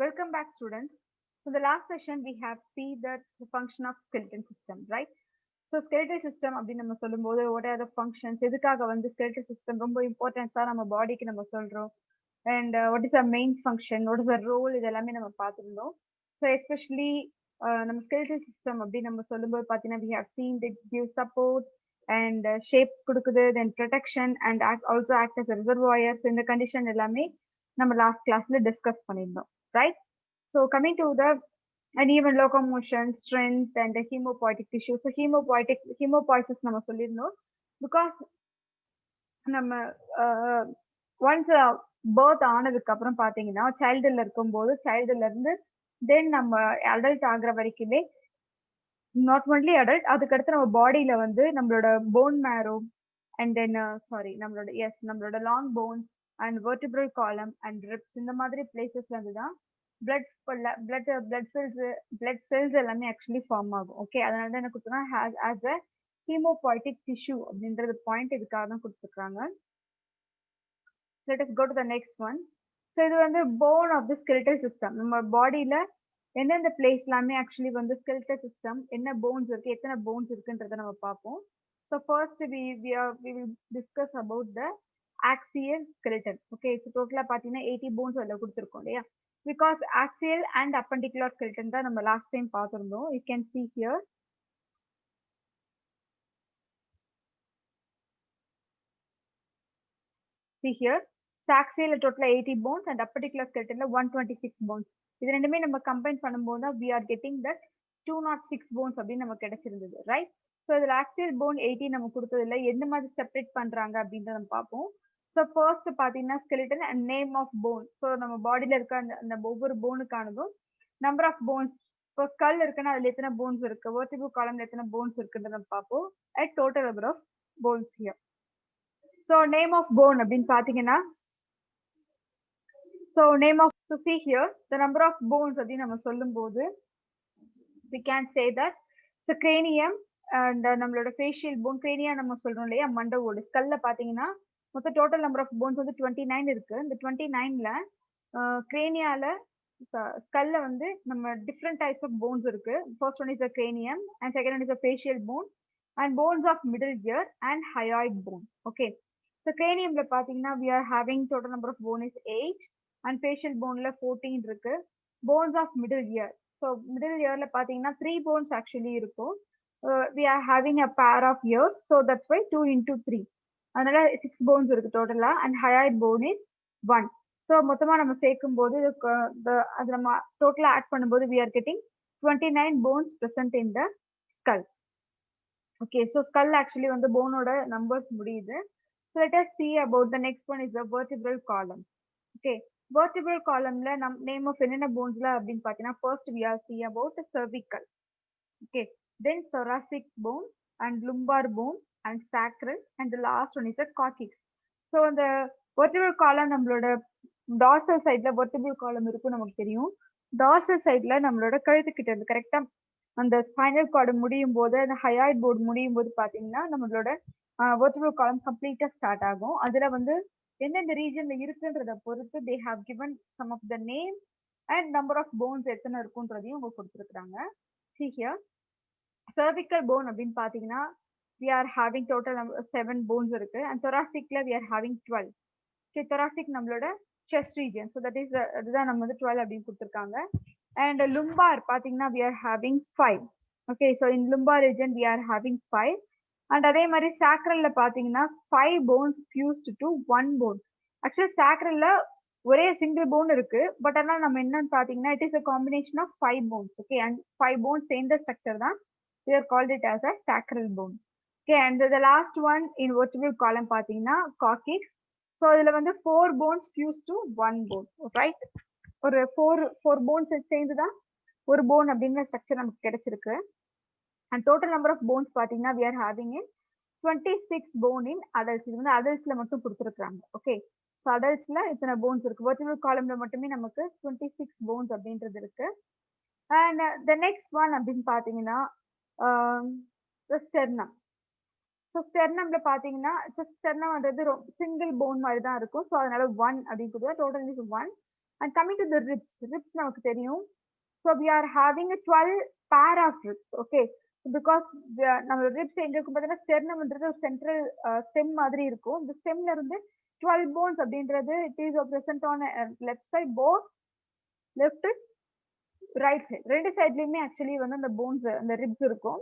Welcome back, students. In the last session, we have seen the function of skeletal system, right? So skeletal system அப்படின்னு நம்ம சொல்லும்போது what are the functions, எதுக்காக வந்து skeletal system ரொம்ப இம்பார்ட்டன்ஸா நம்ம பாடிக்கு நம்ம சொல்றோம், and what is the main function, what is the role, இது எல்லாமே நம்ம பார்த்திருந்தோம். So especially நம்ம skeletal system அப்படின்னு நம்ம சொல்லும்போது பார்த்தீங்கன்னா we have seen that give support and shape கொடுக்குது, then protection and also act as a reservoir. So இந்த condition எல்லாமே நம்ம லாஸ்ட் கிளாஸ்ல டிஸ்கஸ் பண்ணியிருந்தோம், right? So coming to the uneven locomotion, strength and the hemopoietic tissue. So hemopoiesis நம்ம சொல்லியிருந்தோம் because நம்ம once birth ஆனதுக்கு அப்புறம் பாத்தீங்கன்னா சைல்டுல இருக்கும்போது சைல்டுல இருந்து தென் நம்ம அடல்ட் ஆகுற வரைக்குமே நாட் ஒன்லி அடல்ட், அதுக்கடுத்து நம்ம பாடியில வந்து நம்மளோட போன் மேரோ அண்ட் தென் நம்மளோட long bones and vertebral column and ribs இந்த மாதிரி பிளேசஸ்ல இருந்து தான் பிளட் செல்ஸ் எல்லாமே ஆக்சுவலி ஃபார்ம் ஆகும். ஓகே, அதனால தான் என்ன கொடுத்தோம்னா ஆஸ் அ ஹீமோபாய்டிக் டிஷ்யூ அப்படின்றது பாயிண்ட் இதுக்காக தான் கொடுத்துருக்காங்க. Let us go to the next one. So இது வந்து bone of the skeletal system. நம்ம பாடியில எந்தெந்த பிளேஸ் எல்லாமே ஆக்சுவலி வந்து ஸ்கெலிட்டல் சிஸ்டம் என்ன போன்ஸ் இருக்கு, எத்தனை போன்ஸ் இருக்குன்றத நம்ம பார்ப்போம். So first we will discuss about the axial skeleton. Okay, so டோட்டலா பாத்தீங்கன்னா 80 போன்ஸ் அதுல கொடுத்துருக்கோம் இல்லையா? Because axial and appendicular skeleton தான் நம்ம லாஸ்ட் டைம் பார்த்திருந்தோம். You can see here. See here, axial total 80 bones and appendicular skeleton 126 bones. இது ரெண்டுமே நம்ம கம்பைன் பண்ணும்போது we are getting that 206 bones அப்படின்னு நமக்கு கிடைச்சிருந்தது, ரைட்? ஸோ இதில் ஆக்சியல் போன் 80 நம்ம கொடுத்ததில்ல, எந்த மாதிரி செப்பரேட் பண்றாங்க அப்படின்றத நம்ம பார்ப்போம். ஸோ ஃபர்ஸ்ட் பார்த்தீங்கன்னா skeleton and name of bone. So நம்ம பாடியில இருக்க அந்த ஒவ்வொரு போனுக்கானதும் நம்பர் ஆஃப் போன்ஸ். இப்போ ஸ்கல் இருக்குன்னா அதுல எத்தனை போன்ஸ் இருக்கு, வெர்டிபிள் காலம்ல எத்தனை போன்ஸ் இருக்குன்றத நம்ம பார்ப்போம். At total number of bones here. So name of bone அப்படின்னு பார்த்தீங்கன்னா see here the number of bones அப்படின்னு நம்ம சொல்லும்போது we can say that the cranium and நம்மளோட facial bone, cranium நம்ம சொல்றோம் இல்லையா, மண்டை ஓடு. ஸ்கல்ல பாத்தீங்கன்னா மொத்த டோட்டல் நம்பர் ஆஃப் போன்ஸ் வந்து 29 இருக்கு. இந்த 29ல கிரேனியால ஸ்கல்ல வந்து நம்ம டிஃப்ரெண்ட் டைப்ஸ் ஆஃப் போன்ஸ் இருக்கு. First one is a cranium and second one is a facial bone and bones of middle ear and hyoid bone. Okay, so craniumல பாத்தீங்கன்னா we are having total number of bone is 8 and facial boneல 14 இருக்கு. bones of middle ear, so middle earல பாத்தீங்கன்னா 3 bones actually இருக்கும். We are having a pair of ears, so that's why 2 into 3, அதனால 6 bones இருக்கு டோட்டலா. and hyoid bone is 1. so மொத்தமா நம்ம சேர்க்கும் போது அது நம்ம டோட்டலா ஆட் பண்ணும்போது we are getting 29 bones present in the skull. okay, so skull actually வந்து போனோட நம்பர்ஸ் முடியுது. so let us see about the next one is the vertebral column. okay, vertebral columnல name of என்னென்ன போன்ஸ்ல அப்படின்னு பார்த்தீங்கன்னா first we are see about the cervical. okay, then thoracic bone and lumbar bone and sacral and the last one is the coccyx. so அந்த vertebral column நம்மளோட dorsal sideல vertebral column இருக்கும் நமக்கு தெரியும். dorsal sideல நம்மளோட கழுத்து கிட்ட இருந்து கரெக்டா அந்த ஸ்பைனல் கார்டு முடியும் போது அந்த ஹயாய்ட் போர்டு முடியும் போது பாத்தீங்கன்னா நம்மளோட vertebral column கம்ப்ளீட்டா ஸ்டார்ட் ஆகும். அதுல வந்து எந்தெந்த ரீஜன்ல இருக்குன்றத பொறுத்து they have given some of the name and number of bones எத்தனை இருக்குன்றதையும் அவங்க கொடுத்துருக்காங்க. see here, cervical bone அப்படின்னு பாத்தீங்கன்னா we are having total 7 bones இருக்கு and thoracicல we are having 12. okay, thoracic நம்மளோட chest region, so that is அதுதான் நம்ம வந்து 12 அப்படின்னு கொடுத்துருக்காங்க. and lumbar பாத்தீங்கன்னா we are having 5. okay, so in lumbar region we are having 5. and அதே மாதிரி சாக்ரல்ல பாத்தீங்கன்னா 5 bones fused to 1 bone. Actually சாக்ரல்ல ஒரே சிங்கிள் போன் இருக்கு, பட் ஆனால் நம்ம என்னன்னு பாத்தீங்கன்னா it is a combination of 5 bones. okay, and 5 bones சேர்ந்த ஸ்ட்ரக்சர் தான் we are called it as a sacral bone. okay, and the last one in vertebral column பாத்தீங்கன்னா coccyx. so இதுல வந்து 4 bones fused to 1 bone, right? ஒரு 4 bones சேர்ந்துதான் ஒரு phone அப்படிங்கிற structure நமக்கு கிடைச்சிருக்கு. and total number of bones பாத்தீங்கன்னா we are having in 26 bone in adults. இது வந்து adultsல மட்டும் கொடுத்துருக்காங்க. okay, so adultsல இத்தனை bones இருக்கு. vertebral columnல மட்டுமே நமக்கு 26 bones அப்படின்றது இருக்கு. and the next one அப்படின்னு பாத்தீங்கன்னா the sternum. so sternumல பாத்தீங்கன்னா sternum வந்து சிங்கிள் போன் மாதிரி தான் இருக்கும். so அதனால 1 அப்படின்னு கொடுத்தா total is 1. And coming to the ribs நமக்கு தெரியும். So we are having a 12 pair of ribs. Okay. Because நம்ம ribs எங்க இருக்கும் பார்த்தீங்கன்னா sternumன்றது சென்ட்ரல் ஸ்டெம் மாதிரி இருக்கும். இந்த ஸ்டெம்ல இருந்து 12 bones அப்படின்றது it is present on left side, both left right side ரெண்டு சைட்லயுமே ஆக்சுவலி வந்து அந்த போன்ஸ் அந்த ரிப்ஸ் இருக்கும்.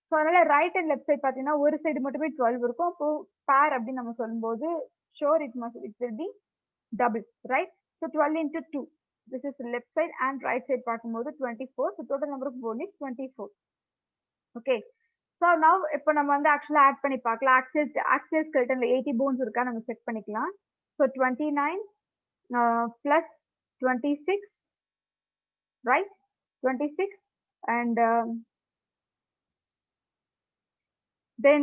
ஸோ அதனால ரைட் அண்ட் லெஃப்ட் சைட் பார்த்தீங்கன்னா ஒரு சைடு மட்டுமே 12 இருக்கும். அப்போ பேர் அப்படின்னு நம்ம சொல்லும்போது sure it will be double, right? So 12 into 2, this is left side and right side பார்க்கும்போது 24. So total number of bone is 24. Okay. So now இப்போ நம்ம வந்து ஆக்சுவலாக ஆட் பண்ணி பார்க்கலாம். ஆக்சியல் ஸ்கெலட்டன்ல 80 போன்ஸ் இருக்கா நம்ம செக் பண்ணிக்கலாம். So 29 plus 26, right? 26 and then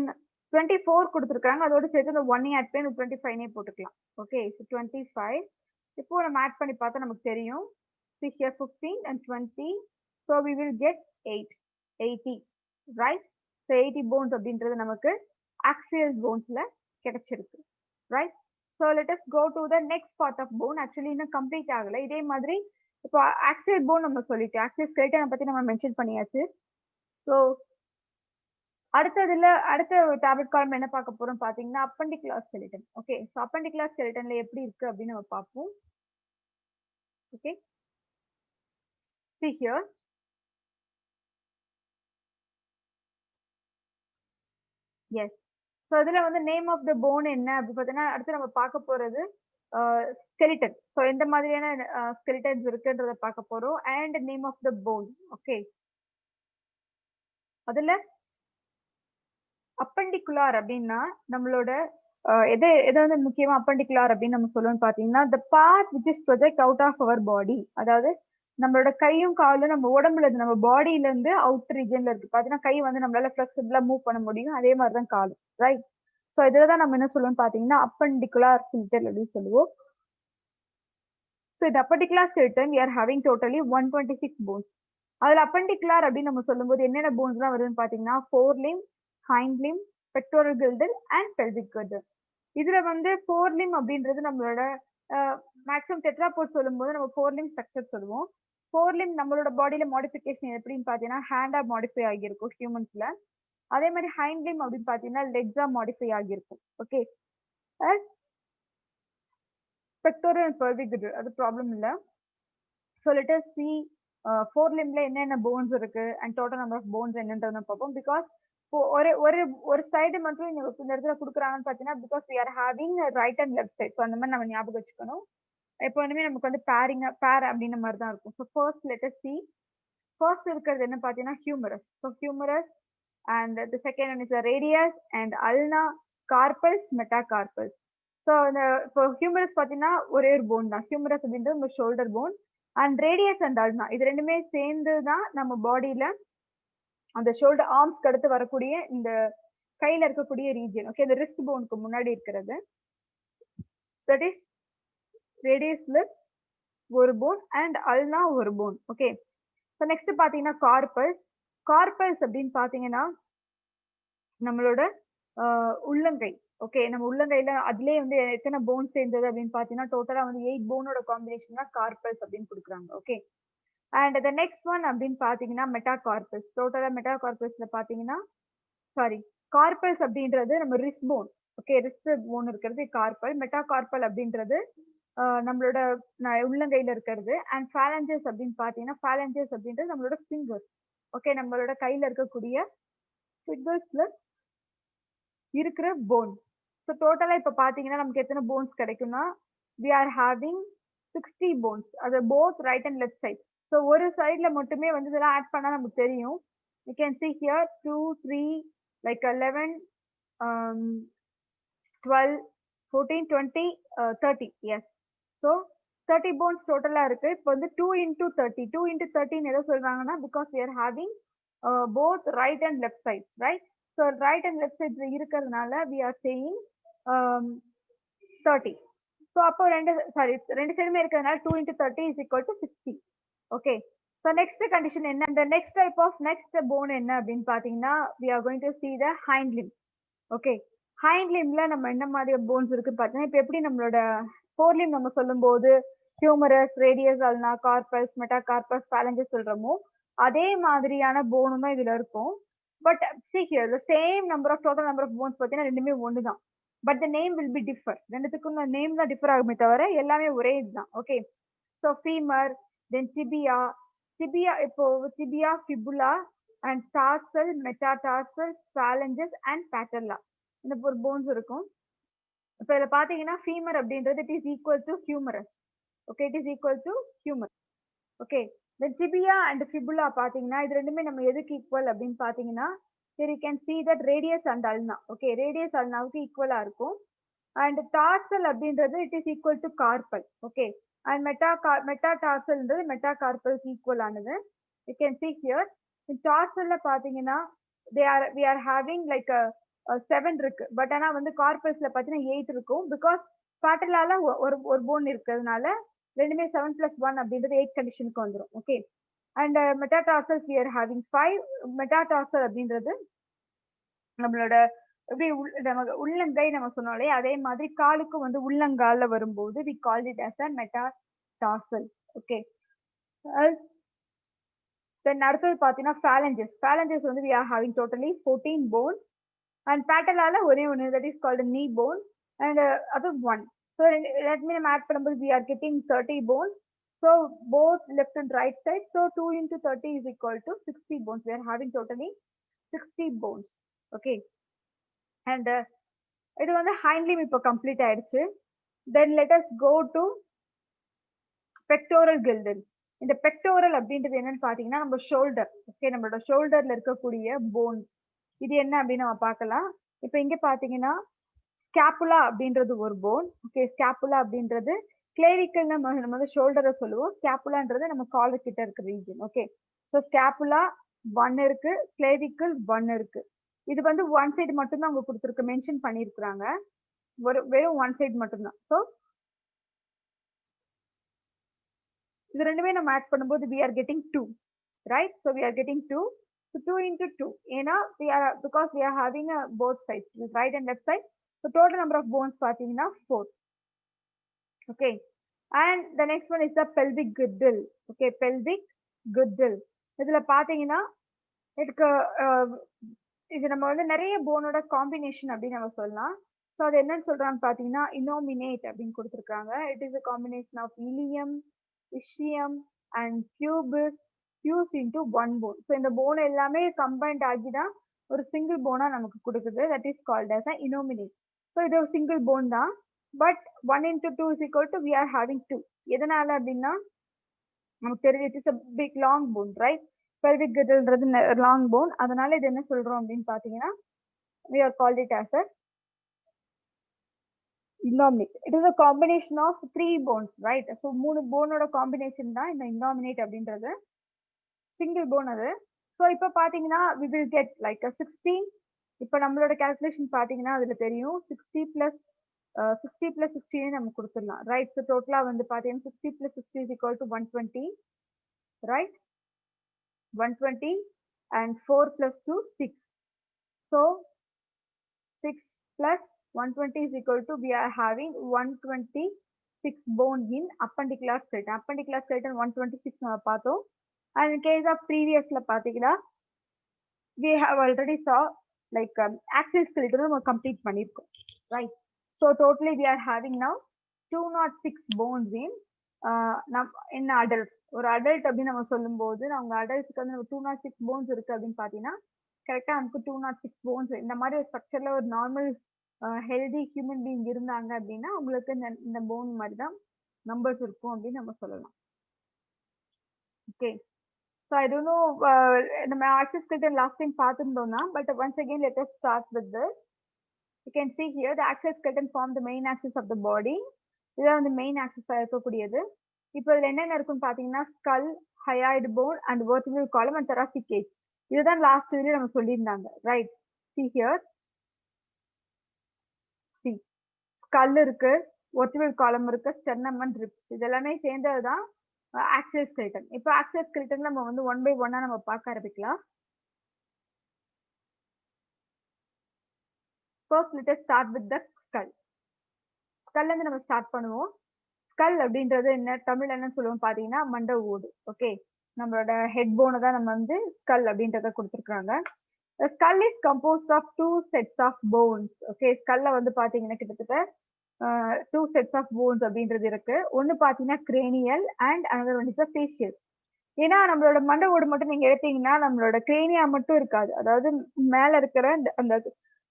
24 கொடுத்திருக்காங்க. அதோட சேர்த்து அந்த 1 ஆட் பண்ணி 25 போட்டுக்கலாம். ஓகே. so 25 இப்போ நம்ம ஆட் பண்ணி பார்த்தா நமக்கு தெரியும். see here 15 and 20, so we will get 80, right? so 80 bones அப்படின்றது நமக்கு axial bonesல கிடைச்சிருக்கு, right? so let us go to the next part of bone. actually இன்னும் கம்ப்ளீட் ஆகல. இதே மாதிரி இப்போ ஆக்சியல் போன் நம்ம சொல்லிட்டோம். ஆக்சியல் ஸ்கெலட்டன் பத்தி நம்ம மென்ஷன் பண்ணியாச்சு. ஸோ அடுத்த டேப்லெட் காலம் என்ன பார்க்க போறோம் பாத்தீங்கன்னா appendicular skeleton. Okay. So appendicular ஸ்கெலட்டன்ல எப்படி இருக்கு அப்படின்னு நம்ம பார்ப்போம். Okay. see here. yes. So இதுல வந்து நேம் ஆஃப் த போன் என்ன அப்படி பார்த்தீங்கன்னா அடுத்து நம்ம பார்க்க போறது skeleton. ஸோ எந்த மாதிரியான skeletons இருக்குன்றத பார்க்க போறோம். and name of the bone. Okay. அதுல அப்பெண்டிகுலார் அப்படின்னா நம்மளோட எதை வந்து முக்கியமா அப்பெண்டிகுலார் அப்படின்னு நம்ம சொல்லுவோம்னு பாத்தீங்கன்னா the part which is project out of our body. அதாவது நம்மளோட கையும் காலும் நம்ம உடம்புல இருந்து நம்ம பாடியில இருந்து அவுட் ரீஜன்ல இருக்கு. பாத்தீங்கன்னா கை வந்து நம்மளால ஃபிளெக்சிபிளா மூவ் பண்ண முடியும். அதே மாதிரிதான் காலும், ரைட்? ஸோ இதுலதான் நம்ம என்ன சொல்லுவோம் பாத்தீங்கன்னா அப்பெண்டிகுலார் ஸ்கெலட்டன் அப்படின்னு சொல்லுவோம். ஸோ இந்த அப்பெண்டிகுலார் skeleton we are having totally 126 bones. அதுல அப்பெண்டிகுலார் அப்படின்னு நம்ம சொல்லும்போது என்னென்ன போன்ஸ் தான் வருதுன்னு பாத்தீங்கன்னா forelimb, hind limb, pectoral girdle and pelvic girdle. இதுல வந்து forelimb அப்படின்றது நம்மளோட மேக்ஸிமம் டெட்ராபோட் சொல்லும்போது நம்ம forelimb ஸ்ட்ரக்சர் சொல்லுவோம். forelimb நம்மளோட பாடியில மாடிஃபிகேஷன் எப்படின்னு பாத்தீங்கன்னா ஹேண்டா மாடிஃபை ஆகியிருக்கும் ஹியூமன்ஸ்ல. அதே மாதிரி ஹைண்ட் லிம் அப்படின்னு பாத்தீங்கன்னா லெக்ஸா மாடிஃபை ஆகியிருக்கும். Okay. pectoral and pelvic girdle அது ப்ராப்ளம் இல்ல. ஸோ லெட் us see forelimb-ல என்னென்ன போன்ஸ் இருக்கு and total number of bones என்னன்றத பார்ப்போம். பிகாஸ் ஒரு சைடு மட்டும் இந்த இடத்துல கொடுக்குறாங்கன்னு பார்த்தீங்கன்னா because we are having right and left side. So அந்த மாதிரி நம்ம ஞாபகம் வச்சுக்கணும். எப்போதுமே நமக்கு வந்து பேர் அப்படின்ற மாதிரி தான் இருக்கும். So first let us see. First இருக்கிறது என்ன பார்த்தீங்கன்னா humorous. So humorous and the second one is radius and அல்னா, carpals, metacarpals. So இந்த இப்போ ஹியூமரஸ் பார்த்தீங்கன்னா ஒரே ஒரு போன் தான். ஹியூமரஸ் அப்படின்றது உங்க shoulder bone. And radius and ulna இது ரெண்டுமே சேர்ந்து தான் நம்ம பாடியில அந்த ஷோல்டர் ஆர்ம்ஸ்க்கு அடுத்து வரக்கூடிய இந்த கையில இருக்கக்கூடிய ரீஜன். ஓகே. இந்த ரிஸ்ட் போனுக்கு முன்னாடி இருக்கிறது தட் இஸ் ரேடியஸ்ல ஒரு போன் அண்ட் அல்னா ஒரு போன். ஓகே. ஸோ நெக்ஸ்ட் பாத்தீங்கன்னா கார்பல்ஸ். கார்பல்ஸ் அப்படின்னு பாத்தீங்கன்னா நம்மளோட உள்ளங்கை. ஓகே. நம்ம உள்ளங்கையில அதுலயே வந்து எத்தனை போன் சேர்ந்தது அப்படின்னு பாத்தீங்கன்னா டோட்டலா வந்து 8 போனோட காம்பினேஷன் தான் கார்பல்ஸ் அப்படின்னு கொடுக்குறாங்க. Okay. And the next one அப்படின்னு பாத்தீங்கன்னா மெட்டாகார்பல்ஸ். டோட்டலா மெட்டாகார்பல்ஸ்ல பாத்தீங்கன்னா கார்பல்ஸ் அப்படின்றது நம்ம wrist phone. Okay. Wrist phone இருக்கிறது கார்பல். மெட்டாகார்பல் அப்படின்றது நம்மளோட உள்ளங்கையில இருக்கிறது. அண்ட் ஃபேலஞ்சஸ் அப்படின்னு பாத்தீங்கன்னா ஃபேலஞ்சஸ் அப்படின்றது நம்மளோட ஃபிங்கர்ஸ். ஓகே. நம்மளோட கையில இருக்கக்கூடிய ஃபிங்கர்ஸ்ல இருக்கிற போன். ஸோ டோட்டலா இப்ப பாத்தீங்கன்னா நமக்கு எத்தனை போன்ஸ் கிடைக்கும்னா we are having 60 bones. அது both right and left side. So ஒரு சைட்ல மட்டுமே வந்து இதெல்லாம் ஆட் பண்ணா நமக்கு தெரியும். you can see here 2 3 like 11 12 14 20 30. yes. so 30 bones டோட்டலா இருக்கு. இப்போ வந்து 2 into 30 2 into 13 எதை சொல்றாங்கன்னா because we are having both right and left sides, right? so right and left sides இருக்கிறதுனால we are saying 30. so அப்போ ரெண்டு சைடுமே இருக்கிறதுனால 2 into 30 is equal to 60. Okay. So next condition என்ன, இந்த next type of next bone என்ன அப்படின்னு பாத்தீங்கன்னா we are going to see the hind limb. Okay. Hind லிம்ல நம்ம என்ன மாதிரி போன்ஸ் இருக்குன்னு பாத்தீங்கன்னா இப்போ எப்படி நம்மளோட forelimb நம்ம சொல்லும் போது ஹியூமரஸ், ரேடியஸ் அல்னா, கார்பஸ், மெட்டாகார்பஸ், phalanges சொல்றோமோ அதே மாதிரியான போனும் தான் இதுல இருக்கும். But see here the same number of total number of bones பார்த்தீங்கன்னா ரெண்டுமே ஒன்று தான். But the name will be differ. ரெண்டுத்துக்கும் நேம் தான் டிஃபர் ஆகுமே தவிர எல்லாமே ஒரே இதுதான். Okay, so femur, then tibia, இப்போ tibia, fibula and tarsal, metatarsal, phalanges and patella இந்த ஒரு போன்ஸ் இருக்கும். இப்போ இதில் பார்த்தீங்கன்னா ஃபீமர் அப்படின்றது it is equal to humerus. Okay, it is equal to humerus. Okay, இந்த டிபியா அண்ட் ஃபிபுலா பார்த்தீங்கன்னா இது ரெண்டுமே நம்ம எதுக்கு ஈக்குவல் அப்படின்னு பார்த்தீங்கன்னா here you can see that radius and ulna. Okay, radius அல்னாவுக்கு ஈக்குவலா இருக்கும். அண்ட் டார்சல் அப்படின்றது it is equal to carpal. Okay, and மெட்டாடார்சல்ன்றது மெட்டாகார்பல்க்கு ஈக்குவல் ஆனது. யூ கேன் see here டார்சல்ல பார்த்தீங்கன்னா we are having like a 7 இருக்கு. பட் ஆனா வந்து கார்பல்ஸ்ல பார்த்தீங்கன்னா 8 இருக்கும். பிகாஸ் பேட்டலால ஒரு போன் இருக்கிறதுனால ரெண்டுமே 7+1 அப்படின்றது 8 கண்டிஷனுக்கு வந்துடும். Okay, and மெட்டாடார்சல்ஸ் we are having 5. Metatarsal அப்படின்றது நம்மளோட எப்படி நமக்கு உள்ளங்கை நம்ம சொன்னோம் இல்லையா, அதே மாதிரி காலுக்கும் வந்து உள்ளங்கால வரும்போது we called it as a metatarsal. Okay, then அடுத்தது பார்த்தீங்கன்னா phalanges வந்து we are having totally 14 bones and patella ஒரே ஒன்று that is called knee bone and அது 1. So let me add பண்ணும்போது we are getting 30 bones. So both left and right side, so 2 into 30 is equal to 60 bones. We are having totally 60 bones. Okay, and இது வந்து hind limb இப்போ complete ஆயிடுச்சு. Then let us go to pectoral girdle. இந்த pectoral அப்படின்றது என்னன்னு பார்த்தீங்கன்னா நம்ம shoulder. Okay, நம்மளோட ஷோல்டர்ல இருக்கக்கூடிய போன்ஸ் இது என்ன அப்படின்னு நம்ம பார்க்கலாம். இப்போ இங்க பார்த்தீங்கன்னா ஸ்கேப்புலா அப்படின்றது ஒரு போன். ஓகே, ஸ்கேப்புலா அப்படின்றது கிளேவிக்கல் நம்ம வந்து ஷோல்டரை சொல்லுவோம். ஸ்கேப்புலான்றது நம்ம காலர் கிட்ட இருக்கிற ரீஜன். ஓகே, ஸோ ஸ்கேப்புலா 1 இருக்கு, கிளேவிக்கல் 1 இருக்கு. இது வந்து ஒன் சைடு மட்டும்தான் அவங்க கொடுத்துருக்கு, மென்ஷன் பண்ணியிருக்கிறாங்க. வெறும் ஒன் சைடு மட்டும்தான். ஸோ இது ரெண்டுமே நம்ம ஆட் பண்ணும்போது we are getting 2, right? So we are getting 2. So 2 into 2. ஏன்னா because we are having both sides, right and left side. So total number of bones பார்த்தீங்கன்னா 4. Okay, and the next one is the pelvic girdle. Okay, pelvic girdle. இதுல பார்த்தீங்கன்னா இதுக்கு இது நம்ம வந்து நிறைய போனோட காம்பினேஷன் அப்படின்னு நம்ம சொல்லலாம். ஸோ அது என்னன்னு சொல்றான்னு பார்த்தீங்கன்னா இனோமினேட் அப்படின்னு கொடுத்துருக்காங்க. It is a combination of ilium, ischium and pubis fused into one bone. So இந்த போன் எல்லாமே கம்பைன்ட் ஆகி தான் ஒரு சிங்கிள் போனா நமக்கு கொடுக்குது. that is called as an innominate. So இது ஒரு சிங்கிள் போன் தான். But 1 into 2 is equal to we are having 2. எதனால அப்படின்னா நமக்கு தெரியும் it is a big long bone, right? pelvic girdleன்றது long bone. அதனால இது என்ன சொல்றோம் அப்படின்னு பார்த்தீங்கன்னா we are called it as a innominate. It is a combination of 3 bones, right? So 3 போனோட காம்பினேஷன் தான் இந்த innominate அப்படின்றது. சிங்கிள் போன் அது. ஸோ இப்போ பார்த்தீங்கன்னா we will get like a 16. இப்போ நம்மளோட கால்குலேஷன் பார்த்தீங்கன்னா அதுல தெரியும் 60 plus 16 நம்ம கொடுத்துடலாம், ரைட்? ஸோ டோட்டலா வந்து பார்த்தீங்கன்னா 60 plus 60 is equal to 120, right? 120 and 4 plus 2 6. So 6 plus 120 is equal to we are having 126 bone in appendicular skeleton. Appendicular skeleton 126 நம்ம பார்த்தோம். And in case of previously பார்த்தீங்கன்னா we have already saw like axial skeleton நம்ம complete பண்ணிருக்கோம், right? So totally we are having now 206 bones in adults. ஒரு adult அப்படின்னு நம்ம சொல்லும்போது அவங்க adultsக்கு வந்து 206 bones இருக்கு அப்படின்னு பார்த்தீங்கன்னா கரெக்டா நமக்கு 206 bones இந்த மாதிரி ஒரு ஸ்ட்ரக்சர்ல ஒரு நார்மல் ஹெல்தி ஹியூமன் பீயிங் இருந்தாங்க அப்படின்னா உங்களுக்கு இந்த போன் மாதிரி தான் நம்பர்ஸ் இருக்கும் அப்படின்னு நம்ம சொல்லலாம். Okay, so I don't know நம்ம ஆக்சிஸ் skeleton லாஸ்ட் டைம் பார்த்துருந்தோம்னா, but once again let us start with this. You can see here the axial skeleton form the main axis of the body. இதுதான் வந்து main ஆக்சிஸாக இருக்கக்கூடியது. இப்போ இதில் என்னென்ன இருக்குன்னு பார்த்தீங்கன்னா skull, hyoid phone and vertebral column and thoracic cage. இதுதான் last video நம்ம சொல்லியிருந்தாங்க, right? see here, see skull இருக்கு, vertebral column இருக்கு, sternum and ribs. இது எல்லாமே சேர்ந்தது தான் axial skeleton. இப்போ axial skeleton நம்ம வந்து ஒன் பை ஒன்னா நம்ம பார்க்க ஆரம்பிக்கலாம். First let us start with the skull. ஸ்கல்ல இருந்து நம்ம ஸ்டார்ட் பண்ணுவோம். ஸ்கல் அப்படின்றது என்ன தமிழ் என்ன சொல்லுவோம் பாத்தீங்கன்னா மண்டை ஓடு. ஓகே, நம்மளோட ஹெட் போனை தான் நம்ம வந்து ஸ்கல் அப்படின்றத கொடுத்துருக்காங்க. Skull is composed of 2 sets of bones. Okay, ஸ்கல்ல வந்து பாத்தீங்கன்னா கிட்டத்தட்ட 2 செட்ஸ் ஆஃப் போன்ஸ் அப்படின்றது இருக்கு. ஒன்னு பாத்தீங்கன்னா cranial and another one is facial. ஏன்னா நம்மளோட மண்டை ஓடு மட்டும் நீங்க எடுத்தீங்கன்னா நம்மளோட கிரேனியா மட்டும் இருக்காது. அதாவது மேல இருக்கிற அந்த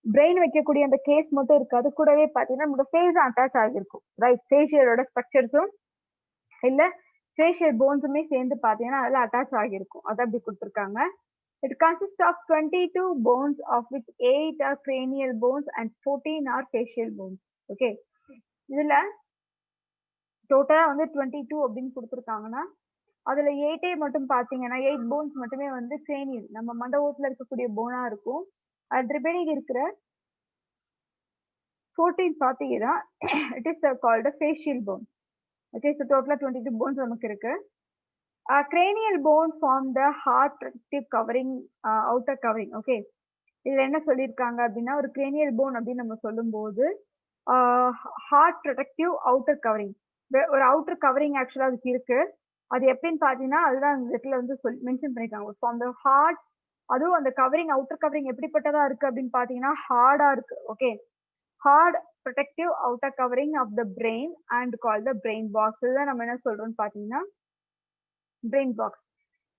பிரெயின் வைக்கக்கூடிய அந்த கேஸ் மட்டும் இருக்காது. கூடவே பாத்தீங்கன்னா நம்மளோட ஃபேஸ் அட்டாச் ஆகிருக்கும். ரைட், ஃபேஷியலோட ஸ்ட்ரக்சர்ஸும் இல்ல ஃபேஷியல் போன்ஸுமே சேர்ந்து பாத்தீங்கன்னா அதுல அட்டாச் ஆகிருக்கும். அதை அப்படி கொடுத்துருக்காங்க. It consists of 22 bones, of which 8 are cranial bones and 14 are facial bones. Okay, இதுல டோட்டலா வந்து 22 அப்படின்னு கொடுத்துருக்காங்கன்னா அதுல 8 மட்டும் பாத்தீங்கன்னா 8 போன்ஸ் மட்டுமே வந்து cranial நம்ம மண்டை ஓட்டுல இருக்கக்கூடிய போனா இருக்கும். அது ரிமைனிங் இருக்கிற 14 பாத்தீங்கன்னா it is called a facial bone. Okay, so total 22 bones நமக்கு இருக்கு. Cranial bone form the heart protective covering, outer covering. Okay, இதுல என்ன சொல்லியிருக்காங்க அப்படின்னா ஒரு cranial bone அப்படின்னு நம்ம சொல்லும்போது ஹார்ட் ப்ரொடெக்டிவ் அவுட்டர் கவரிங், ஒரு அவுட்டர் கவரிங் ஆக்சுவலா அதுக்கு இருக்கு. அது எப்படின்னு பாத்தீங்கன்னா அதுதான் அந்த இடத்துல வந்து மென்ஷன் பண்ணிருக்காங்க ஃப்ரம் த ஹார்ட். அதுவும் அந்த கவரிங் அவுட்டர் கவரிங் எப்படிப்பட்டதா இருக்கு அப்படின்னு பாத்தீங்கன்னா ஹார்டா இருக்கு. Okay, hard protective outer covering of the brain and call the brain box. இதுதான் நம்ம என்ன சொல்றோம்னு பாத்தீங்கன்னா பிரெயின் பாக்ஸ்.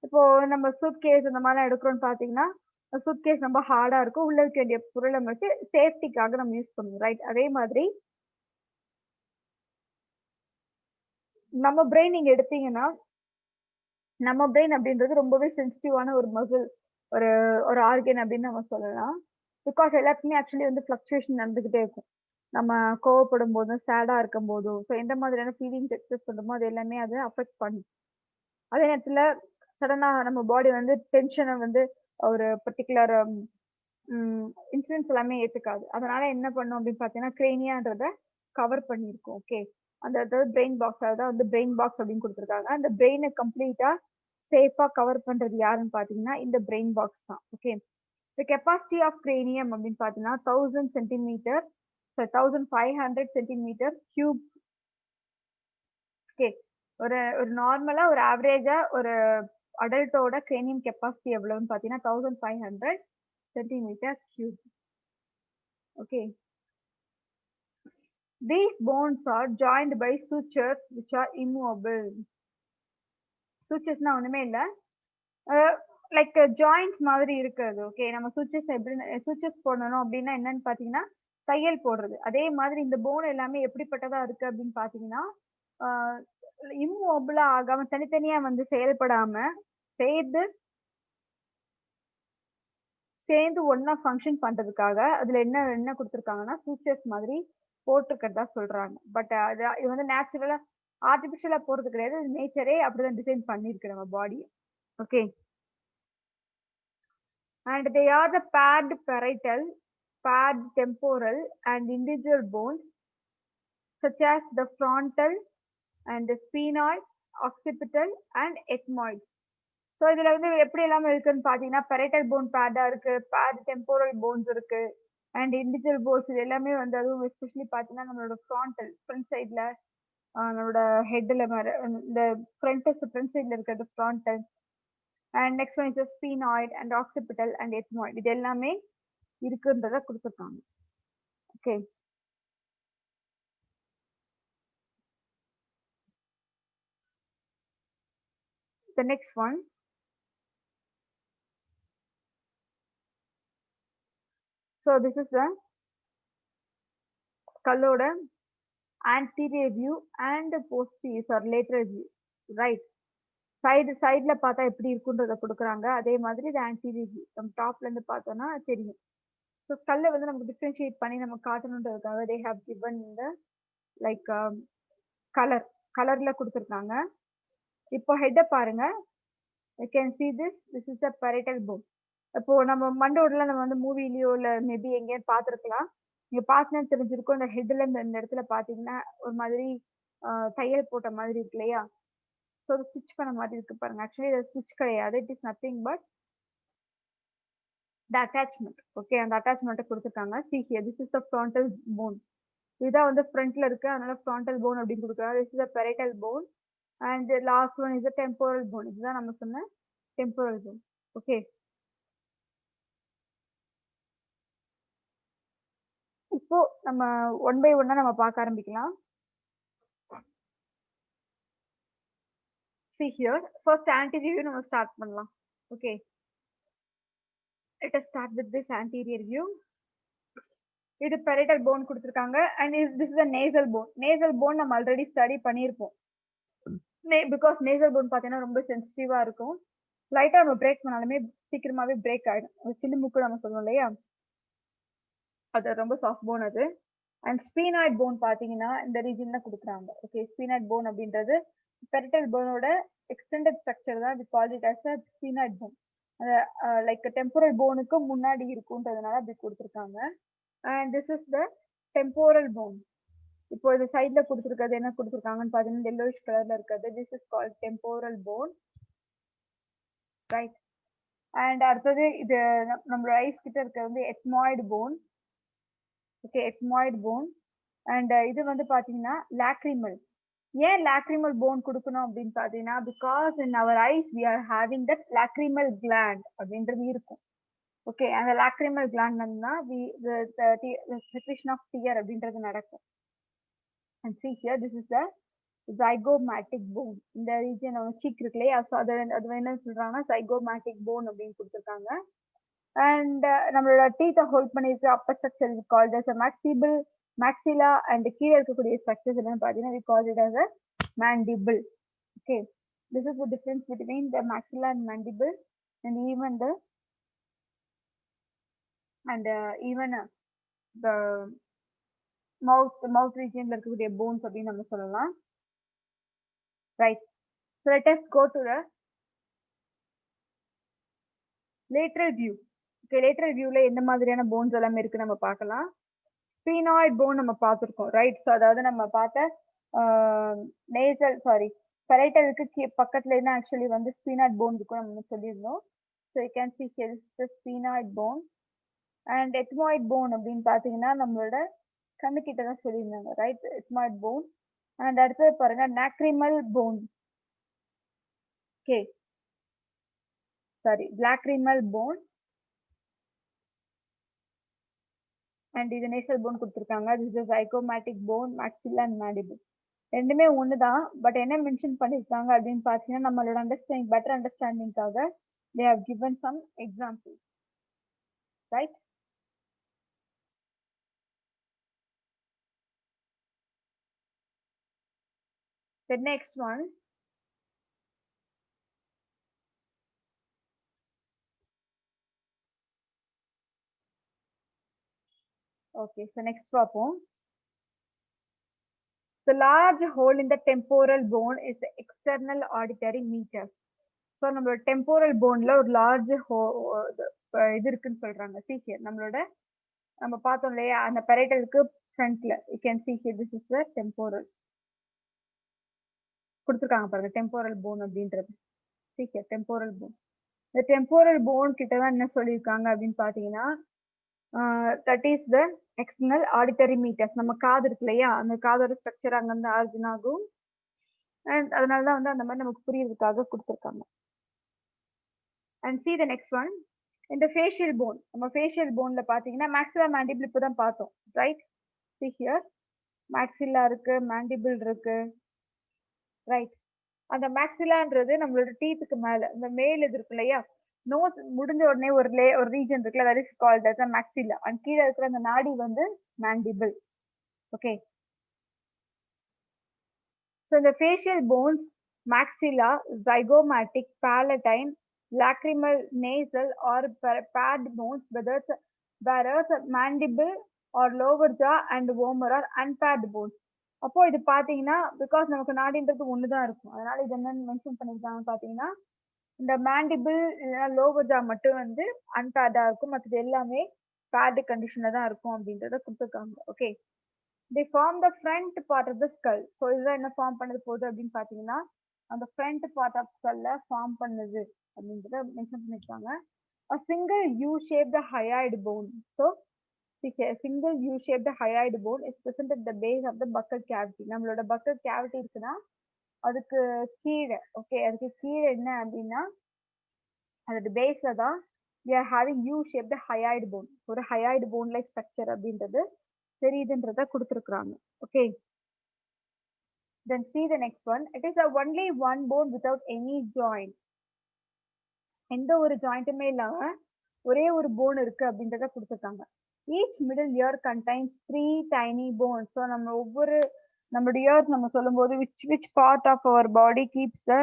இப்போ நம்ம சூட் கேஸ் இந்த மாதிரிலாம் எடுக்கிறோம்னு பாத்தீங்கன்னா சூட் கேஸ் ரொம்ப ஹார்டா இருக்கும். உள்ள இருக்க வேண்டிய பொருளை வச்சு சேஃப்டிக்காக நம்ம யூஸ் பண்ணுவோம். ரைட், அதே மாதிரி நம்ம பிரெயின் நீங்க எடுத்தீங்கன்னா நம்ம பிரெயின் அப்படின்றது ரொம்பவே சென்சிட்டிவான ஒரு மசில், ஒரு ஒரு ஆர்கன் அப்படின்னு நம்ம சொல்லலாம். பிகாஸ் எல்லாத்துக்குமே ஆக்சுவலி வந்து ஃபிளக்சுவேஷன் நடந்துகிட்டே இருக்கும். நம்ம கோவப்படும் போதும் சேடா இருக்கும் போதும் ஸோ எந்த மாதிரியான ஃபீலிங்ஸ் எக்ஸ்பிரஸ் பண்ணுமோ அது எல்லாமே அதை அஃபெக்ட் பண்ணும். அதே நேரத்துல சடனா நம்ம பாடி வந்து டென்ஷனை வந்து ஒரு பர்டிகுலர் இன்சிடென்ட்ஸ் எல்லாமே ஏத்துக்காது. அதனால என்ன பண்ணும் அப்படின்னு பாத்தீங்கன்னா கிரேனியான்றத கவர் பண்ணியிருக்கோம். ஓகே, அந்த பிரெயின் பாக்ஸ், அதான் வந்து பிரெயின் பாக்ஸ் அப்படின்னு கொடுத்துருக்காங்க. அந்த பிரெயினை கம்ப்ளீட்டா சேஃபா கவர் பண்றது யாருன்னு பாத்தீங்கன்னா இந்த பிரெயின் பாக்ஸ் தான். Okay, the capacity of cranium அப்படின்னு பாத்தீங்கன்னா 1000 சென்டிமீட்டர் 1500 சென்டிமீட்டர் கியூப். ஓகே, ஒரு ஒரு நார்மலா ஒரு ஆவரேஜா ஒரு அடல்ட்டோட கிரேனியம் கெப்பாசிட்டி எவ்வளவுன்னு பாத்தீங்கன்னா 1500 centimeter cube. Okay, these bones are joined by sutures which are immovable. Sutures ஒண்ணுமே இல்ல, லைக் ஜாயிண்ட்ஸ் மாதிரி இருக்கிறது. ஓகே, நம்ம சூச்சஸ் எப்படி சூச்சஸ் போடணும் அப்படின்னா என்னன்னு பாத்தீங்கன்னா தையல் போடுறது. அதே மாதிரி இந்த போன் எல்லாமே எப்படிப்பட்டதா இருக்கு அப்படின்னு பாத்தீங்கன்னா இம்மூவபிளா ஆகாம தனித்தனியா வந்து செயல்படாம சேர்ந்து ஒன்னா ஃபங்க்ஷன் பண்றதுக்காக அதுல என்ன என்ன கொடுத்துருக்காங்கன்னா சூச்சர்ஸ் மாதிரி போட்டிருக்கிறதா சொல்றாங்க. பட் அது இது வந்து நேச்சுரலா ஆர்டிபிஷியலா போறது கிடையாது, நேச்சரே அப்படிதான் டிசைன் பண்ணிருக்கு நம்ம பாடி. Okay, and they are the paired parietal, paired temporal and individual bones such as the frontal and the sphenoid, occipital and ethmoid. So இதுல வந்து எப்படி எல்லாமே இருக்குன்னு பாத்தீங்கன்னா பெரைட்டல் போன் பேடா இருக்கு, பேட் டெம்போரல் போன்ஸ் இருக்கு அண்ட் இண்டிவிஜுவல் போன்ஸ். இது எல்லாமே வந்து அதுவும் எஸ்பெஷலி பாத்தீங்கன்னா நம்மளோட ஃப்ரண்ட் சைட்ல நம்மளோட ஹெட்ல இந்த ஃப்ரண்ட் சைட்ல இருக்கிறது frontal and next one is sphenoid and occipital and ethmoid. இது எல்லாமே இருக்குன்றத கொடுத்துருக்காங்க. Okay, the next one, so this is the skull-ஓட anterior view and posterior or lateral view. Right, சைடுல பார்த்தா எப்படி இருக்குன்றத கொடுக்குறாங்க. அதே மாதிரி இது ஆன்டீரியர் வியூ, நம்ம டாப்ல இருந்து பார்த்தோம்னா தெரியும். ஸோ ஸ்கல்ல வந்து நமக்கு டிஃபரன்ஷியேட் பண்ணி நம்ம காட்டணுன்றதுக்காக தே ஹேவ் கிவன் இந்த லைக் கலர்ல கொடுத்துருக்காங்க. இப்போ ஹெட்டை பாருங்க, you can see this is a parietal bone. இப்போ நம்ம மண்டோடல நம்ம வந்து மூவிலயோ இல்ல மேபி எங்கேயாவது பார்த்துருக்கலாம். நீங்க பார்த்தீங்கன்னா தெரிஞ்சிருக்கும், இந்த ஹெட்ல இந்த இடத்துல பாத்தீங்கன்னா ஒரு மாதிரி தையல் போட்ட மாதிரி இருக்கு இல்லையா? ஸோ ஸ்டிச் பண்ண மாதிரி இருக்கு பாருங்க. ஆக்சுவலி இது ஸ்டிச் கிடையாது, it is nothing but the attachment. Okay, அந்த அட்டாச்மெண்ட்டை கொடுத்துருக்காங்க. See here, this is the frontal bone. இதுதான் வந்து ஃப்ரண்ட்ல இருக்கு, அதனால ஃப்ரான்டல் போன் அப்படின்னு கொடுக்குறாங்க. This is the parietal phone and last one is the temporal phone. இதுதான் நம்ம சொன்ன டெம்போரல் போன். ஓகே, இப்போ நம்ம ஒன் பை ஒன்னா நம்ம பார்க்க ஆரம்பிக்கலாம். See here, first anterior நம்ம ஸ்டார்ட் பண்ணலாம். Okay, let us start with this anterior view. இது பெரைட்டல் போன் கொடுத்துருக்காங்க and this is nasal phone. Nasal phone நம்ம ஆல்ரெடி ஸ்டடி பண்ணியிருப்போம். பிகாஸ் நேசல் போன் பார்த்தீங்கன்னா ரொம்ப சென்சிட்டிவா இருக்கும். லைட்டா நம்ம பிரேக் பண்ணாலுமே சீக்கிரமாவே பிரேக் ஆயிடும். சின்ன மூக்கு நம்ம சொல்லுவோம் இல்லையா, அது ரொம்ப சாஃப்ட் போன் அது. அண்ட் ஸ்பீனாய்ட் போன் பார்த்தீங்கன்னா இந்த ரீஜன்ல கொடுக்குறாங்க. ஓகே, ஸ்பீனாய்ட் போன் அப்படின்றது பெரிட்டல் போனோட எக்ஸ்டெண்டட் ஸ்ட்ரக்சர் தான். இது called it as sphenoid bone. Like temporal போனுக்கு முன்னாடி இருக்குன்றதுனால அப்படி கொடுத்துருக்காங்க. And this is the temporal bone. இப்போ இது சைட்ல கொடுத்துருக்கிறது என்ன கொடுத்துருக்காங்கன்னு பார்த்தீங்கன்னா yellowish கலர்ல இருக்கிறது. This is called temporal phone, right. And அடுத்தது இது நம்மளோட ஐஸ் கிட்ட இருக்கிறது வந்து ethmoid phone. Okay, ethmoid phone. And இது வந்து பாத்தீங்கன்னா லாக்ரிமல். ஏன் லாக்ரிமல் போன் கொடுக்கணும் அப்படின்னு பாத்தீங்கன்னா, because in our eyes we are having that lacrimal gland அப்படின்றது இருக்கும். ஓகே, அந்த லாக்ரிமல் கிளாண்ட்னா செக்ரேஷன் ஆஃப் டியர் அப்படின்றது நடக்கும். And see here, this is the zygomatic bone. இந்த ரீஜன் நம்ம சீக் இருக்கு இல்லையா, அது என்ன சொல்றாங்கன்னா zygomatic bone அப்படின்னு கொடுத்துருக்காங்க. அண்ட் நம்மளோட டீத்தை ஹோல்ட் பண்ணிருக்க upper structure is called as maxible, maxilla. And கீழே இருக்கக்கூடிய ஸ்ட்ரக்சர்ஸ் என்னன்னு பார்த்தீங்கன்னா we call it as a mandible. Okay, this is the difference between the maxilla and mandible and even the mouth region இருக்கக்கூடிய bones அப்படின்னு நம்ம சொல்லலாம், right? So let us go to the lateral view. Okay, lateral viewல எந்த மாதிரியான bones எல்லாமே இருக்கு நம்ம பார்க்கலாம். ஸ்பீனாய்ட் போன் நம்ம பார்த்துருக்கோம், ரைட்? ஸோ அதாவது நம்ம பார்த்த நேசல் பெரைட்டலுக்கு பக்கத்துல தான் ஆக்சுவலி வந்து ஸ்பீனாய்ட் போன் இருக்கும் நம்ம சொல்லியிருந்தோம். So you can see here is the sphenoid bone. And ethmoid bone அப்படின்னு பார்த்தீங்கன்னா நம்மளோட கண்ணு கிட்ட தான் சொல்லியிருந்தாங்க, ரைட்? Ethmoid phone. அண்ட் அடுத்தது பாருங்க lacrimal phone. Okay, lacrimal phone. And இது நேசல் போன் கொடுத்துருக்காங்க. This is zygomatic bone, maxilla and mandible. ரெண்டுமே ஒண்ணுதான், பட் என்ன மென்ஷன் பண்ணிருக்காங்க அப்படின்னு பாத்தீங்கன்னா நம்மளோட better அண்டர்ஸ்டாண்டிங்காக they have given some examples, right? The next one, okay, so next பார்ப்போம். The large hole in the temporal bone is the external auditory meatus. So நம்மளோட temporal போன்ல ஒரு லார்ஜ் இது இருக்குன்னு சொல்றாங்க. see here, நம்ம பார்த்தோம் இல்லையா அந்த பெரைட்டலுக்கு ஃப்ரண்ட்ல you can see here, this is the temporal. கொடுத்துருக்காங்க பாருங்க டெம்போரல் போன் அப்படின்றது. see here, temporal bone. இந்த டெம்போரல் போன் கிட்ட தான் என்ன சொல்லியிருக்காங்க அப்படின்னு பார்த்தீங்கன்னா that is the external auditory meatus. நம்ம காது இருக்கு இல்லையா, அந்த காதோட ஸ்ட்ரக்சர் அங்கேருந்து ஆர்ஜின் ஆகும். அண்ட் அதனால தான் வந்து அந்த மாதிரி நமக்கு புரியறதுக்காக கொடுத்துருக்காங்க. And see the next one, இந்த ஃபேஷியல் போன். நம்ம ஃபேஷியல் போன்ல பார்த்தீங்கன்னா மேக்ஸிலா மேண்டிபிள் இப்போ தான் பார்த்தோம், ரைட்? see here, மேக்ஸிலா இருக்கு, மேண்டிபிள் இருக்கு, ரைட்? அந்த மேக்ஸிலான்றது நம்மளோட டீத்துக்கு மேல இந்த மேல் இது இருக்கு இல்லையா, நோஸ் முடிஞ்ச உடனே ஒரு ரீஜன் இருக்குல்ல, that is called as a maxilla. And கீழே இருக்கிற அந்த நாடி வந்து mandible. ஓகே, ஸோ இந்த facial bones maxilla, zygomatic, palatine, lacrimal, nasal or pad bones, whereas mandible or lower jaw and vomer are unpaired bones. அப்போ இது பாத்தீங்கன்னா பிகாஸ் நமக்கு நாடின்றது ஒண்ணுதான் இருக்கும், அதனால இது என்னன்னு மென்ஷன் பண்ணிருக்காங்க பாத்தீங்கன்னா இந்த மேண்டிபிள் இல்லைன்னா லோவர் ஜா மட்டும் வந்து அன்பேர்டா இருக்கும், மற்றது எல்லாமே பேர்டு கண்டிஷன்ல தான் இருக்கும் அப்படின்றத கொடுத்துருக்காங்க. Okay, they form the front part of the skull. So இதுதான் என்ன ஃபார்ம் பண்ணது போகுது அப்படின்னு பாத்தீங்கன்னா அந்த ஃப்ரண்ட் பார்ட் ஆஃப் ஸ்கல்ல ஃபார்ம் பண்ணுது அப்படின்றத மென்ஷன் பண்ணிருக்காங்க. a single U shaped hyoid bone. So single U-shaped hyoid bone is present at the base of the buccal cavity. நம்மளோட buccal cavity இருக்குன்னா அதுக்கு கீழே ஓகே அதுக்கு கீழே என்ன அப்படின்னா அதோட பேஸ்ல தான் we are having U-shaped hyoid bone. ஒரு hyoid bone like structure அப்படின்றது தெரியுதுன்றத கொடுத்துருக்காங்க. Okay then see the next one. It is a only one bone without any joint. எந்த ஒரு ஜாயிண்ட்டுமே இல்லாம ஒரே ஒரு போன் இருக்கு அப்படின்றத கொடுத்துருக்காங்க. each middle ear contains 3 tiny bones. So நம்ம ஒவ்வொரு நம்மளுடைய இயர்ஸ் நம்ம சொல்லும்போது which part of our body keeps the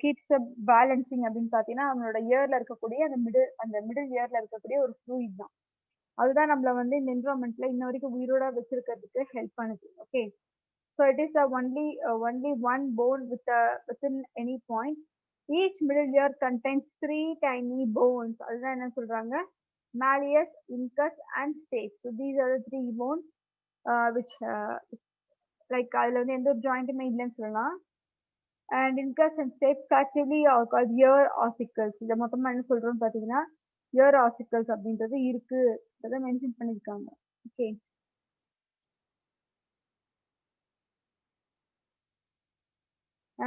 keeps the balancing அப்படின்னு பார்த்தீங்கன்னா நம்மளோட இயர்ல இருக்கக்கூடிய அந்த மிடில் இயர்ல இருக்கக்கூடிய ஒரு fluid தான். அதுதான் நம்மள வந்து இந்த என்விரான்மெண்ட்ல இன்ன வரைக்கும் உயிரோட வச்சிருக்கிறதுக்கு ஹெல்ப் பண்ணுது. Okay so it is only one bone within any point. Each middle ear contains 3 tiny bones. அதுதான் என்ன சொல்றாங்க malleus, incus and stapes. So these are the 3 bones which like அதுல வந்து எந்த ஒரு ஜாயிண்ட்டுமே இல்லைன்னு சொல்லலாம். and incus and stapes collectively are called ear ossicles. இதை மொத்தமா என்ன சொல்றோம்னு பாத்தீங்கன்னா ear ossicles அப்படின்றது இருக்கு அதை மென்ஷன் பண்ணிருக்காங்க. Okay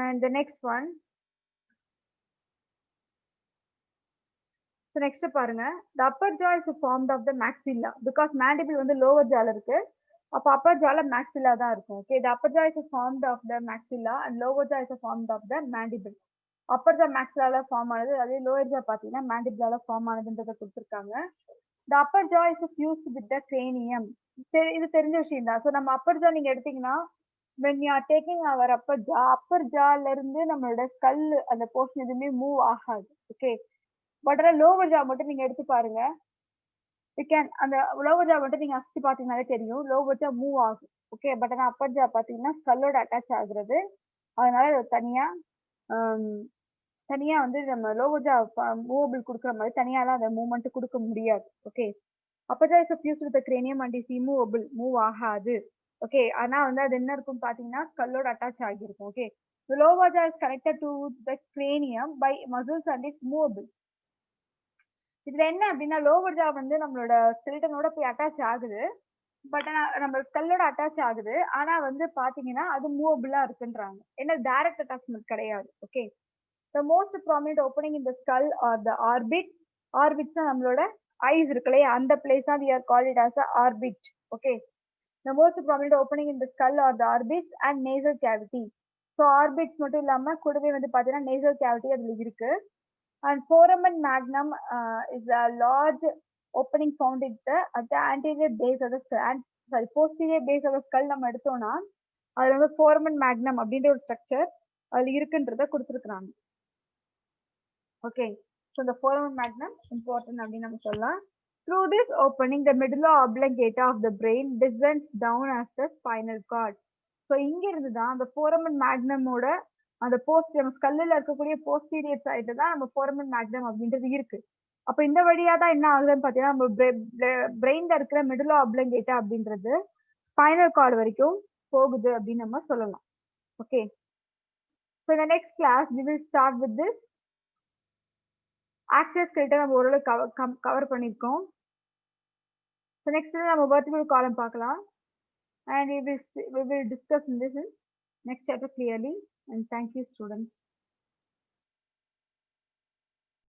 and the next one. So next பாருங்க the upper jaw is formed of the maxilla because mandible வந்து lower jaw இருக்கு அப்ப upper jaw maxilla தான் இருக்கும். Okay, the upper jaw is formed of the maxilla and lower jaw is formed of the mandible. upper jaw maxilla form ஆனது அதே lower jaw பாத்தீங்கன்னா mandible form ஆனதுன்றத கொடுத்திருக்காங்க. the upper jaw is fused with the cranium. இது தெரிஞ்ச விஷயம் தான். So நம்ம upper jaw நீங்க எடுத்தீங்கன்னா when you are taking our upper jawல இருந்து நம்மளோட ஸ்கல் அந்த போர்ஷன் எதுவுமே மூவ் ஆகாது. ஓகே பட் ஆனால் லோவர் ஜா மட்டும் நீங்க எடுத்து பாருங்க அந்த லோவர் ஜா மட்டும் நீங்க அசிச்சு பாத்தீங்கன்னாலே தெரியும் லோவர் ஜா மூவ் ஆகும். ஓகே பட் ஆனால் அப்பர் ஜா பாத்தீங்கன்னா ஸ்கல்லோட அட்டாச் ஆகுறது அதனால தனியா வந்து நம்ம லோவர் ஜா மூவபிள் கொடுக்குற மாதிரி தனியாலாம் அந்த மூவ்மெண்ட் கொடுக்க முடியாது. Okay upper jaw is fused with cranium and is immovable move ஆகாது. ஓகே ஆனா வந்து அது என்ன இருக்கும் பாத்தீங்கன்னா ஸ்கல்லோட அட்டாச் ஆகியிருக்கும். Okay the lower jaw is connected to the cranium by muscles and it's movable. இதுல என்ன அப்படின்னா லோவர் ஜா வந்து நம்மளோட ஸ்கெலிட்டனோட போய் அட்டாச் ஆகுது பட் நம்ம ஸ்கல்லோட அட்டாச் ஆகுது ஆனா வந்து பாத்தீங்கன்னா அது மூவபிளா இருக்குன்றாங்க. ஏன்னா டைரக்ட் அட்டாச்மெண்ட் கிடையாது. Okay the most prominent opening in the skull are the orbits. Orbits நம்மளோட ஐஸ் இருக்குல்ல அந்த பிளேஸ் தான் we are called it as a orbit. Okay, the most prominent opening in the skull are the orbits and nasal cavity. So orbits மட்டும் இல்லாம கூடவே வந்து பாத்தீங்கன்னா nasal cavity அதுல இருக்கு. and foramen magnum is a large opening found at the anterior base of the skull. Sorry, posterior base of the skull நம்ம எடுத்தோம்னா அதுல வந்து foramen magnum அப்படின்ற ஒரு ஸ்ட்ரக்சர் அதுல இருக்குன்றத கொடுத்துருக்காங்க. ஓகே ஸோ இந்த foramen magnum important அப்படின்னு நம்ம சொல்லலாம். Through this opening, the medulla oblongata of the brain descends down as the spinal cord. So இங்க இருந்து தான் அந்த foramen magnumோட அந்த நம்ம ஸ்கல்லில் இருக்கக்கூடிய போஸ்டீரியர் சைடு தான் நம்ம foramen magnum அப்படின்றது இருக்கு. அப்ப இந்த வழியா தான் என்ன ஆகுதுன்னு பாத்தீங்கன்னா நம்ம பிரெயின்ல இருக்கிற medulla oblongata அப்படின்றது ஸ்பைனல் கார்டு வரைக்கும் போகுது அப்படின்னு நம்ம சொல்லலாம். ஓகே ஸோ இந்த next class we will start with this axial skeleton நம்ம ஓரளவு கவர் பண்ணியிருக்கோம். ஸோ நெக்ஸ்ட் நம்ம வெர்டிபிள் காலம் பார்க்கலாம் and we will discuss in this in next chapter clearly and thank you students.